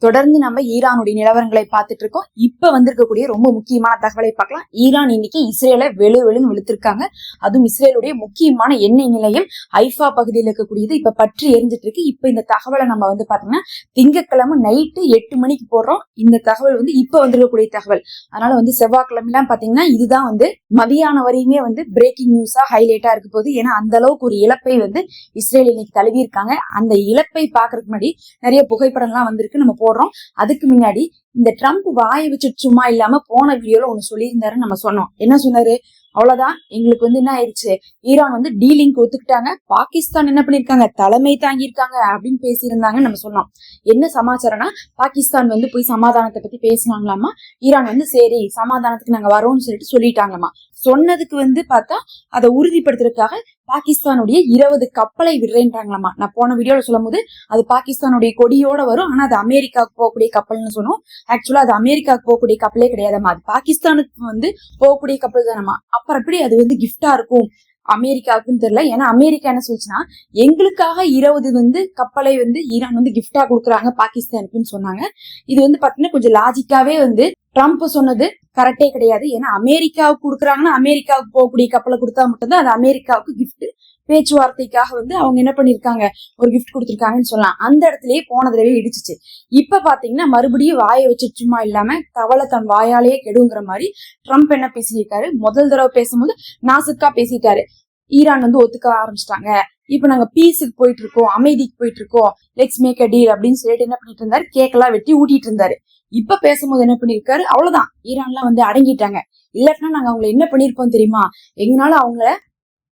தொடர்ந்து நம்ம ஈரானுடைய நிலவரங்களை பார்த்துட்டு இருக்கோம். இப்ப வந்திருக்கக்கூடிய ரொம்ப முக்கியமான தகவலை பார்க்கலாம். ஈரான் இன்னைக்கு இஸ்ரேலை வெளுன்னு வெளுத்திருக்காங்க. அதுவும் இஸ்ரேலுடைய முக்கியமான எண்ணெய் நிலையம் ஐஃபா பகுதியில் இருக்கக்கூடியது இப்ப பற்றி எரிஞ்சிட்டு இருக்கு. இப்ப இந்த தகவலை நம்ம பாத்தீங்கன்னா திங்கட்கிழமை நைட்டு 8 மணிக்கு போடுறோம். இந்த தகவல் இப்ப வந்திருக்கக்கூடிய தகவல். அதனால செவ்வாய்க்கிழமை எல்லாம் பாத்தீங்கன்னா இதுதான் மதியான வரையுமே பிரேக்கிங் நியூஸா ஹைலைட்டா இருக்க போகுது. ஏன்னா அந்த அளவுக்கு ஒரு இழப்பை இஸ்ரேல் இன்னைக்கு தழுவி இருக்காங்க. அந்த இழப்பை பாக்குறதுக்கு முன்னாடி நிறைய புகைப்படம்லாம் வந்திருக்கு, நம்ம போடுறோம். அதுக்கு முன்னாடி இந்த ட்ரம்ப் வாயை வச்சுட்டு சும்மா இல்லாம போன வீடியோல ஒண்ணு சொல்லியிருந்தாரு. நம்ம சொன்னோம், என்ன சொன்னாரு? அவ்வளவுதான், எங்களுக்கு என்ன ஆயிடுச்சு, ஈரான் டீலிங்க்கு ஒத்துக்கிட்டாங்க, பாகிஸ்தான் என்ன பண்ணிருக்காங்க, தலைமை தாங்கியிருக்காங்க அப்படின்னு பேசியிருந்தாங்க. நம்ம சொன்னோம். என்ன சமாச்சாரம்னா, பாகிஸ்தான் போய் சமாதானத்தை பத்தி பேசினாங்களாமா. ஈரான் சரி சமாதானத்துக்கு நாங்க வரோம்னு சொல்லிட்டாங்களாமா. சொன்னதுக்கு பார்த்தா அதை உறுதிப்படுத்துறதுக்காக பாகிஸ்தானுடைய 20 கப்பலை விடுறேன்றாங்களாமா. நான் போன வீடியோல சொல்லும் போது அது பாகிஸ்தானுடைய கொடியோட வரும், ஆனா அது அமெரிக்காவுக்கு போகக்கூடிய கப்பல்னு சொன்னோம். ஆக்சுவலா அது அமெரிக்காவுக்கு போகக்கூடிய கப்பலே கிடையாதுமா, அது பாகிஸ்தானுக்கு போகக்கூடிய கப்பல் தானமா. அப்புறம் எப்படி அது கிஃப்டா இருக்கும் அமெரிக்காவுக்குன்னு தெரியல. ஏன்னா அமெரிக்கா என்ன சொல்லுச்சுன்னா, எங்களுக்காக 20 கப்பலை ஈரான் கிஃப்டா கொடுக்குறாங்க பாகிஸ்தானுக்குன்னு சொன்னாங்க. இது பாத்தீங்கன்னா கொஞ்சம் லாஜிக்காவே ட்ரம்ப் சொன்னது கரெக்டே கிடையாது. ஏன்னா அமெரிக்காவுக்கு கொடுக்குறாங்கன்னா அமெரிக்காவுக்கு போகக்கூடிய கப்பலை கொடுத்தா மட்டும்தான் அது அமெரிக்காவுக்கு கிஃப்ட். பேச்சுவார்த்தைக்காக அவங்க என்ன பண்ணிருக்காங்க, ஒரு கிஃப்ட் கொடுத்துருக்காங்கன்னு சொல்லலாம். அந்த இடத்துலயே போன தடவை இடிச்சிச்சு. இப்ப பாத்தீங்கன்னா மறுபடியும் வாயை வச்சு சும்மா இல்லாம தவளை தன் வாயாலேயே கெடுங்கிற மாதிரி ட்ரம்ப் என்ன பேசியிருக்காரு, முதல் தடவை பேசும்போது நாசுக்கா பேசிட்டாரு. ஈரான் ஒத்துக்க ஆரம்பிச்சிட்டாங்க, இப்ப நாங்க பீஸுக்கு போயிட்டு இருக்கோம், அமைதிக்கு போயிட்டு இருக்கோம், லெட்ஸ் மேக் அ டீல் அப்படின்னு சொல்லிட்டு என்ன பண்ணிட்டு இருந்தாரு, கேக்கெல்லாம் வெட்டி ஊட்டிட்டு இருந்தாரு. இப்ப பேசும்போது என்ன பண்ணிருக்காரு, அவ்வளவுதான் ஈரான்லாம் அடங்கிட்டாங்க, இல்லாட்டினா நாங்க அவங்களை என்ன பண்ணிருப்போம் தெரியுமா, எங்கனால அவங்கள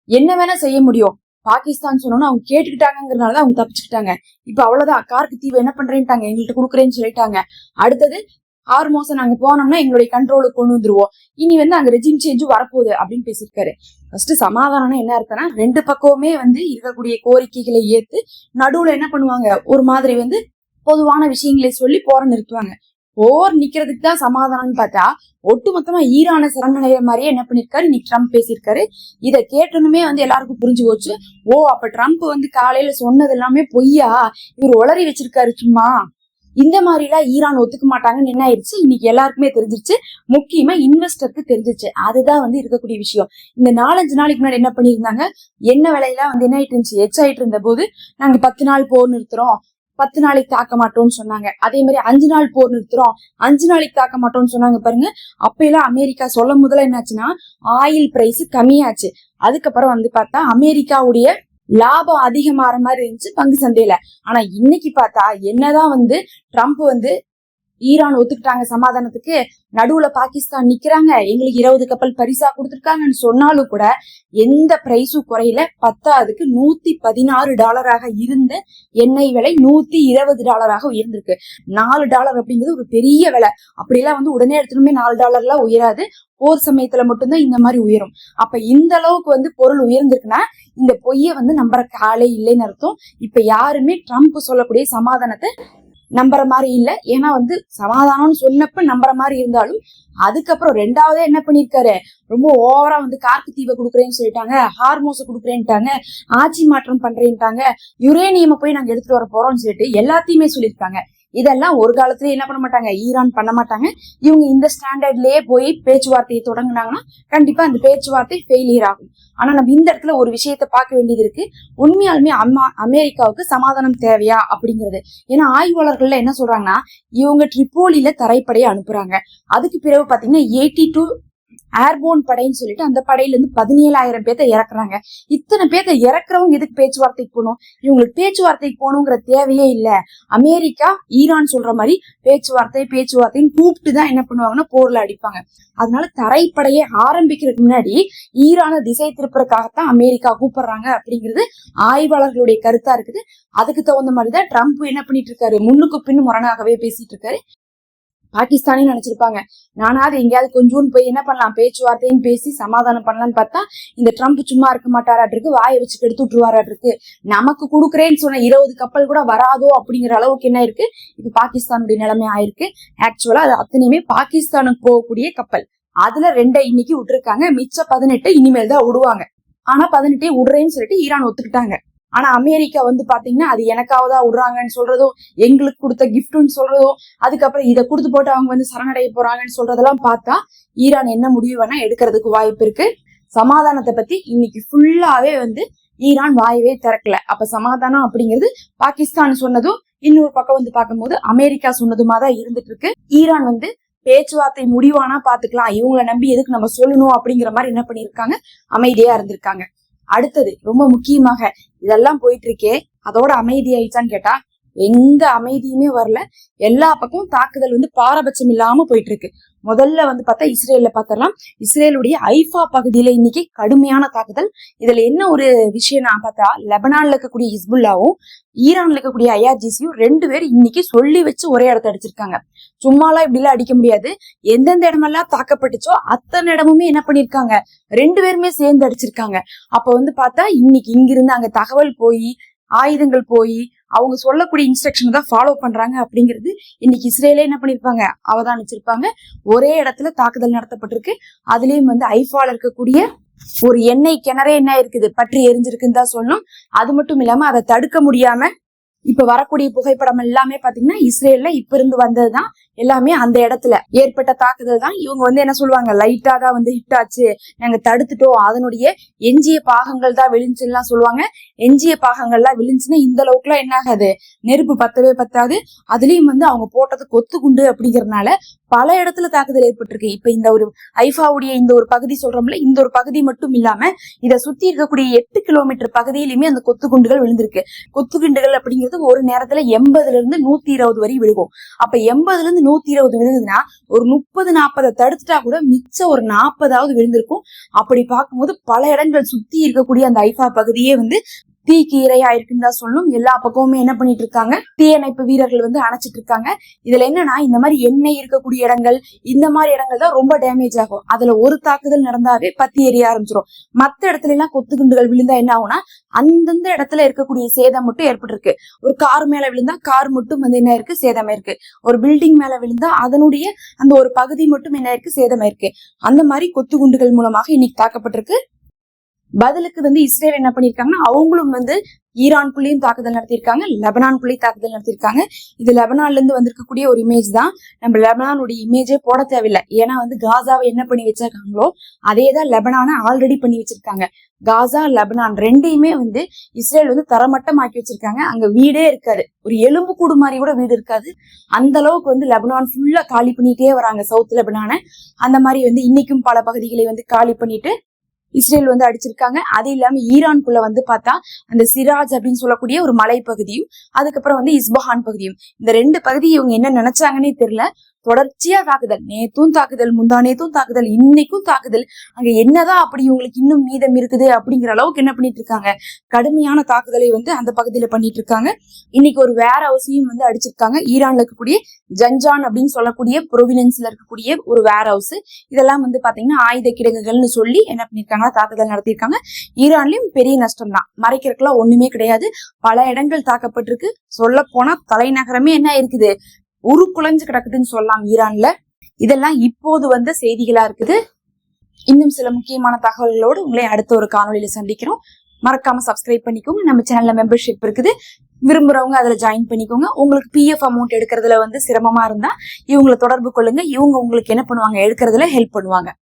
என்ன வேணா செய்ய முடியும், பாகிஸ்தான் சொன்னோன்னு அவங்க கேட்டுக்கிட்டாங்கிறதுனாலதான் அவங்க தப்பிச்சுக்கிட்டாங்க. இப்ப அவ்வளவுதான், கார்க்கு தீவை என்ன பண்றேன்ட்டாங்க, எங்கள்கிட்ட கொடுக்குறேன்னு சொல்லிட்டாங்க. அடுத்தது 6 மாசம் நாங்க போனோம்னா எங்களுடைய கண்ட்ரோலுக்கு கொண்டு வந்துருவோம், இனி அங்க ரெஜிம் சேஞ்சும் வரப்போகுது அப்படின்னு பேசியிருக்காரு. ஃபர்ஸ்ட் சமாதானம் என்ன இருக்குன்னா, 2 பக்கமுமே இருக்கக்கூடிய கோரிக்கைகளை ஏத்து நடுவுல என்ன பண்ணுவாங்க, ஒரு மாதிரி பொதுவான விஷயங்களை சொல்லி போற நிறுத்துவாங்க. போர் நிக்கிறதுக்கு தான் சமாதானம்னு பார்த்தா ஒட்டுமொத்தமா ஈரான சரணடைய மாதிரியே என்ன பண்ணிருக்காரு இன்னைக்கு ட்ரம்ப் பேசியிருக்காரு. இதை கேட்டனுமே எல்லாருக்கும் புரிஞ்சு போச்சு. ஓ, அப்ப ட்ரம்ப் காலையில சொன்னது எல்லாமே பொய்யா, இவர் உளறி வச்சிருக்காரு சும்மா, இந்த மாதிரி எல்லாம் ஈரான் ஒத்துக்க மாட்டாங்கன்னு என்ன ஆயிடுச்சு, இன்னைக்கு எல்லாருக்குமே தெரிஞ்சிருச்சு. முக்கியமா இன்வெஸ்டருக்கு தெரிஞ்சிருச்சு. அதுதான் இருக்கக்கூடிய விஷயம். இந்த 4-5 நாளைக்கு முன்னாடி என்ன பண்ணிருந்தாங்க, என்ன விலையெல்லாம் என்ன ஆயிட்டு இருந்துச்சு, எச் ஆயிட்டு இருந்த போது நாங்க 10 நாள் போர் நிறுத்துறோம், 10 நாளைக்கு தாக்க மாட்டோம்னு சொன்னாங்க. அதே மாதிரி 5 நாள் போர் நிறுத்துறோம், 5 நாளைக்கு தாக்க மாட்டோம்னு சொன்னாங்க. பாருங்க, அப்ப எல்லாம் அமெரிக்கா சொல்ல முதல்ல என்னாச்சுன்னா ஆயில் பிரைஸ் கம்மியாச்சு. அதுக்கப்புறம் பார்த்தா அமெரிக்காவுடைய லாபம் அதிகமாற மாதிரி இருந்துச்சு பங்கு சந்தையில. ஆனா இன்னைக்கு பார்த்தா என்னதான் ட்ரம்ப் ஈரான் ஒத்துக்கிட்டாங்க சமாதானத்துக்கு, நடுவுல பாகிஸ்தான் நிக்கிறாங்க, எங்களுக்கு 20 கப்பல் பரிசா கொடுத்துருக்காங்கன்னு சொன்னாலும் கூட எந்த பிரைஸும் குறையில. 10க்கு $116 இருந்த எண்ணெய் விலை $120 உயர்ந்திருக்கு. $4 அப்படிங்கிறது ஒரு பெரிய விலை. அப்படிலாம் உடனே எடுத்துமே $4 உயராது, போர் சமயத்துல மட்டும்தான் இந்த மாதிரி உயரும். அப்ப இந்த அளவுக்கு பொருள் உயர்ந்திருக்குன்னா இந்த பொய்ய நம்புற காலே இல்லைன்னு அர்த்தம். இப்ப யாருமே ட்ரம்ப் சொல்லக்கூடிய சமாதானத்தை நம்புற மாதிரி இல்ல. ஏன்னா சமாதானம்னு சொன்னப்ப நம்புற மாதிரி இருந்தாலும் அதுக்கப்புறம் 2வதே என்ன பண்ணிருக்காரு, ரொம்ப ஓவரா கார்க்கு தீவை கொடுக்குறேன்னு சொல்லிட்டாங்க, ஹார்மோஸ கொடுக்குறேன்ட்டாங்க, ஆட்சி மாற்றம் பண்றேன்ட்டாங்க, யுரேனியம் போய் நாங்க எடுத்துட்டு வர போறோம்னு சொல்லிட்டு எல்லாத்தையுமே சொல்லியிருக்காங்க. இதெல்லாம் ஒரு காலத்துல என்ன பண்ண மாட்டாங்க, ஈரான் பண்ண மாட்டாங்க. இவங்க இந்த ஸ்டாண்டர்ட்லயே போய் பேச்சுவார்த்தையை தொடங்கினாங்கன்னா கண்டிப்பா அந்த பேச்சுவார்த்தை ஃபெயிலியர் ஆகும். ஆனா நம்ம இந்த இடத்துல ஒரு விஷயத்த பார்க்க வேண்டியது இருக்கு, உண்மையாலுமே அமெரிக்காவுக்கு சமாதானம் தேவையா அப்படிங்கிறது. ஏன்னா ஆய்வாளர்கள்ல என்ன சொல்றாங்கன்னா, இவங்க ட்ரிப்போலியில தரைப்படையை அனுப்புறாங்க, அதுக்கு பிறகு பாத்தீங்கன்னா 82 ஏர்போன் படைன்னு சொல்லிட்டு அந்த படையில 17,000 பேர்த்த இறக்குறாங்க. இத்தனை பேர்த்த இறக்குறவங்க எதுக்கு பேச்சுவார்த்தைக்கு போகணும், இவங்களுக்கு பேச்சுவார்த்தைக்கு போகணுங்கிற தேவையே இல்ல. அமெரிக்கா ஈரான் சொல்ற மாதிரி பேச்சுவார்த்தைன்னு கூப்பிட்டுதான் என்ன பண்ணுவாங்கன்னா போர்ல அடிப்பாங்க. அதனால தரைப்படையை ஆரம்பிக்கிறதுக்கு முன்னாடி ஈரான திசை திருப்புறதுக்காகத்தான் அமெரிக்கா கூப்பிடுறாங்க அப்படிங்கிறது ஆய்வாளர்களுடைய கருத்தா இருக்குது. அதுக்கு தகுந்த மாதிரிதான் ட்ரம்ப் என்ன பண்ணிட்டு இருக்காரு, முன்னுக்கு பின்னு முரணாகவே பேசிட்டு இருக்காரு. பாகிஸ்தானே நினைச்சிருப்பாங்க, நானாவது எங்கேயாவது கொஞ்சம் போய் என்ன பண்ணலாம், பேச்சுவார்த்தைன்னு பேசி சமாதானம் பண்ணலான்னு பார்த்தா இந்த ட்ரம்ப் சும்மா இருக்க மாட்டாராட்டிருக்கு, வாயை வச்சு கெடுத்து விட்டுருவாராட்டிருக்கு, நமக்கு கொடுக்குறேன்னு சொன்ன 20 கப்பல் கூட வராதோ அப்படிங்கிற அளவுக்கு என்ன இருக்கு இப்ப பாகிஸ்தானுடைய நிலைமை ஆயிருக்கு. ஆக்சுவலா அது அத்தனையுமே பாகிஸ்தானுக்கு போகக்கூடிய கப்பல். அதுல 2 இன்னைக்கு விட்டுருக்காங்க, மிச்ச 18 இனிமேல் தான் விடுவாங்க. ஆனா 18 விடுறேன்னு சொல்லிட்டு ஈரான் ஒத்துக்கிட்டாங்க. ஆனா அமெரிக்கா வந்து பாத்தீங்கன்னா அது எனக்காவதா விடுறாங்கன்னு சொல்றதோ, எங்களுக்கு கொடுத்த கிஃப்ட்னு சொல்றதோ, அதுக்கப்புறம் இதை கொடுத்து போட்டு அவங்க வந்து சரணடைய போறாங்கன்னு சொல்றதெல்லாம் பார்த்தா ஈரான் என்ன முடிவு வேணா எடுக்கிறதுக்கு வாய்ப்பு இருக்கு. சமாதானத்தை பத்தி இன்னைக்கு ஃபுல்லாவே வந்து ஈரான் வாயவே திறக்கல. அப்ப சமாதானம் அப்படிங்கிறது பாகிஸ்தான் சொன்னதும் இன்னொரு பக்கம் வந்து பார்க்கும்போது அமெரிக்கா சொன்னதுமா தான் இருந்துட்டு இருக்கு. ஈரான் வந்து பேச்சுவார்த்தை முடிவானா பாத்துக்கலாம், இவங்களை நம்பி எதுக்கு நம்ம சொல்லணும் அப்படிங்கிற மாதிரி என்ன பண்ணிருக்காங்க, அமைதியா இருந்திருக்காங்க. அடுத்தது ரொம்ப முக்கியமாக இதெல்லாம் போயிட்டு இருக்கே, அதோட அமைதி ஆயிடுச்சான்னு கேட்டா எந்த அமைதியுமே வரல. எல்லா பக்கமும் தாக்குதல் வந்து பாரபட்சம் இல்லாம போயிட்டு இருக்கு. முதல்ல வந்து பார்த்தா இஸ்ரேல்ல பார்த்தரலாம். இஸ்ரேலுடைய ஐஃபா பகுதியில இன்னைக்கு கடுமையான தாக்குதல். இதுல என்ன ஒரு விஷயம் நான் பார்த்தா, லெபனான்ல இருக்கக்கூடிய ஹிஸ்புல்லாவும் ஈரான்ல இருக்கக்கூடிய ஐஆர்ஜிசியும் 2 பேரும் இன்னைக்கு சொல்லி வச்சு ஒரே இடத்த அடிச்சிருக்காங்க. சும்மாலாம் இப்படி எல்லாம் அடிக்க முடியாது. எந்தெந்த இடமெல்லாம் தாக்கப்பட்டுச்சோ அத்தனை இடமுமே என்ன பண்ணிருக்காங்க, 2 பேருமே சேர்ந்து அடிச்சிருக்காங்க. அப்ப வந்து பார்த்தா இன்னைக்கு இங்கிருந்து அங்க தகவல் போய் ஆயுதங்கள் போய் அவங்க சொல்லக்கூடிய இன்ஸ்ட்ரக்ஷன் தான் ஃபாலோ பண்றாங்க அப்படிங்கிறது இன்னைக்கு இஸ்ரேலே என்ன பண்ணிருப்பாங்க, அவதானிச்சிருப்பாங்க. ஒரே இடத்துல தாக்குதல் நடத்தப்பட்டிருக்கு. அதுலயும் வந்து ஐஃபால இருக்கக்கூடிய ஒரு எண்ணெய் கிணறே என்ன இருக்குது, பற்றி எரிஞ்சிருக்குன்னு தான் சொல்லணும். அது மட்டும் இல்லாம அதை தடுக்க முடியாம இப்ப வரக்கூடிய புகைப்படம் எல்லாமே பாத்தீங்கன்னா இஸ்ரேல்ல இப்ப இருந்து வந்ததுதான். எல்லாமே அந்த இடத்துல ஏற்பட்ட தாக்குதல் தான். இவங்க வந்து என்ன சொல்லுவாங்க, லைட்டா தான் வந்து ஹிட் ஆச்சு, நாங்க தடுத்துட்டோம், அதனுடைய எஞ்சிய பாகங்கள் தான் விழுந்துச்சுலாம் சொல்லுவாங்க. எஞ்சிய பாகங்கள்லாம் விழுந்துச்சுன்னா இந்த அளவுக்கு எல்லாம் என்ன ஆகாது, நெருப்பு பத்தவே பத்தாது. அதுலயும் வந்து அவங்க போட்டது கொத்து குண்டு அப்படிங்கறதுனால பல இடத்துல தாக்குதல் ஏற்பட்டிருக்கு. இப்ப இந்த ஒரு ஐஃபாவுடைய இந்த ஒரு பகுதி சொல்றோம்ல, இந்த ஒரு பகுதி மட்டும் இல்லாம இதை சுத்தி இருக்கக்கூடிய 8 கிலோமீட்டர் பகுதியிலுமே அந்த கொத்து குண்டுகள் விழுந்திருக்கு. கொத்து குண்டுகள் அப்படிங்கிறது ஒரு நேரத்துல 80ல இருந்து 120 வரை விழுகும். அப்ப 80ல இருந்து 120 விழுந்ததுன்னா ஒரு 30-40 தடுத்துட்டா கூட மிச்சம் ஒரு 40வது விழுந்திருக்கும். அப்படி பார்க்கும்போது பல இடங்கள் சுத்தி இருக்கக்கூடிய அந்த ஐஃபா பகுதியே வந்து தீக்கு இரையா இருக்குன்னு தான் சொல்லணும். எல்லா பக்கமுமே என்ன பண்ணிட்டு இருக்காங்க, தீயணைப்பு வீரர்கள் வந்து அணைச்சிட்டு இருக்காங்க. இதுல என்னன்னா, இந்த மாதிரி எண்ணெய் இருக்கக்கூடிய இடங்கள், இந்த மாதிரி இடங்கள் தான் ரொம்ப டேமேஜ் ஆகும். அதுல ஒரு தாக்குதல் நடந்தாவே பத்தி எரிய ஆரம்பிச்சிடும். மத்த இடத்துல எல்லாம் கொத்து குண்டுகள் விழுந்தா என்ன ஆகும்னா, அந்தந்த இடத்துல இருக்கக்கூடிய சேதம் மட்டும் ஏற்பட்டிருக்கு. ஒரு கார் மேல விழுந்தா கார் மட்டும் வந்து என்ன இருக்கு, சேதமாயிருக்கு. ஒரு பில்டிங் மேல விழுந்தா அதனுடைய அந்த ஒரு பகுதி மட்டும் என்ன இருக்கு, சேதமாயிருக்கு. அந்த மாதிரி கொத்து குண்டுகள் மூலமாக இன்னைக்கு தாக்கப்பட்டிருக்கு. பதிலுக்கு வந்து இஸ்ரேல் என்ன பண்ணிருக்காங்கன்னா, அவங்களும் வந்து ஈரான்குள்ளேயும் தாக்குதல் நடத்திருக்காங்க, லெபனான்குள்ளேயும் தாக்குதல் நடத்திருக்காங்க. இது லெபனான்ல இருந்து வந்திருக்கக்கூடிய ஒரு இமேஜ் தான். நம்ம லெபனானுடைய இமேஜே போட தேவையில்லை. ஏன்னா வந்து காசாவை என்ன பண்ணி வச்சிருக்காங்களோ அதே தான் லெபனானை ஆல்ரெடி பண்ணி வச்சிருக்காங்க. காசா லெபனான் ரெண்டையுமே வந்து இஸ்ரேல் வந்து தரமட்டமாக்கி வச்சிருக்காங்க. அங்க வீடே இருக்காது, ஒரு எலும்பு கூடு மாதிரி கூட வீடு இருக்காது. அந்த அளவுக்கு வந்து லெபனான் ஃபுல்லா காலி பண்ணிட்டே வராங்க, சவுத் லெபனான. அந்த மாதிரி வந்து இன்னைக்கும் பல பகுதிகளை வந்து காலி பண்ணிட்டு இஸ்ரேல் வந்து அடிச்சிருக்காங்க. அது இல்லாம ஈரான்குள்ள வந்து பார்த்தா அந்த சிராஜ் அப்படின்னு சொல்லக்கூடிய ஒரு மலை பகுதியும், அதுக்கப்புறம் வந்து இஸ்பஹான் பகுதியும், இந்த 2 பகுதியை இவங்க என்ன நினைச்சாங்கன்னே தெரியல. தொடர்ச்சியா தாக்குதல், நேத்தும் தாக்குதல், முந்தா நேத்தும் தாக்குதல், இன்னைக்கும் தாக்குதல். அங்க என்னதான் அப்படி இவங்களுக்கு இன்னும் மீதம் இருக்குது அப்படிங்கிற அளவுக்கு என்ன பண்ணிட்டு இருக்காங்க, கடுமையான தாக்குதலை வந்து அந்த பகுதியில பண்ணிட்டு இருக்காங்க. இன்னைக்கு ஒரு வேர் ஹவுஸையும் வந்து அடிச்சிருக்காங்க. ஈரான்ல இருக்கக்கூடிய ஜன்ஜான் அப்படின்னு சொல்லக்கூடிய புரோவினன்ஸ்ல இருக்கக்கூடிய ஒரு வேர் ஹவுஸ். இதெல்லாம் வந்து பாத்தீங்கன்னா ஆயுத கிடங்குகள்னு சொல்லி என்ன பண்ணிருக்காங்க, தாக்குதல் நடத்திருக்காங்க. ஈரான்லயும் பெரிய நஷ்டம் தான், மறைக்கிறதுக்கெல்லாம் ஒண்ணுமே கிடையாது. பல இடங்கள் தாக்கப்பட்டிருக்கு. சொல்ல போனா தலைநகரமே என்ன இருக்குது, உருக்குலைஞ்சு கிடக்குதுன்னு சொல்லலாம் ஈரான்ல. இதெல்லாம் இப்போது வந்த செய்திகளா இருக்குது. இன்னும் சில முக்கியமான தகவல்களோடு உங்களை அடுத்த ஒரு காணொலியில சந்திக்கிறோம். மறக்காம சப்ஸ்கிரைப் பண்ணிக்கோங்க. நம்ம சேனல்ல மெம்பர்ஷிப் இருக்குது, விரும்புறவங்க அதுல ஜாயின் பண்ணிக்கோங்க. உங்களுக்கு பிஎஃப் அமௌண்ட் எடுக்கிறதுல வந்து சிரமமா இருந்தா இவங்களை தொடர்பு கொள்ளுங்க. இவங்க உங்களுக்கு என்ன பண்ணுவாங்க, எடுக்கிறதுல ஹெல்ப் பண்ணுவாங்க.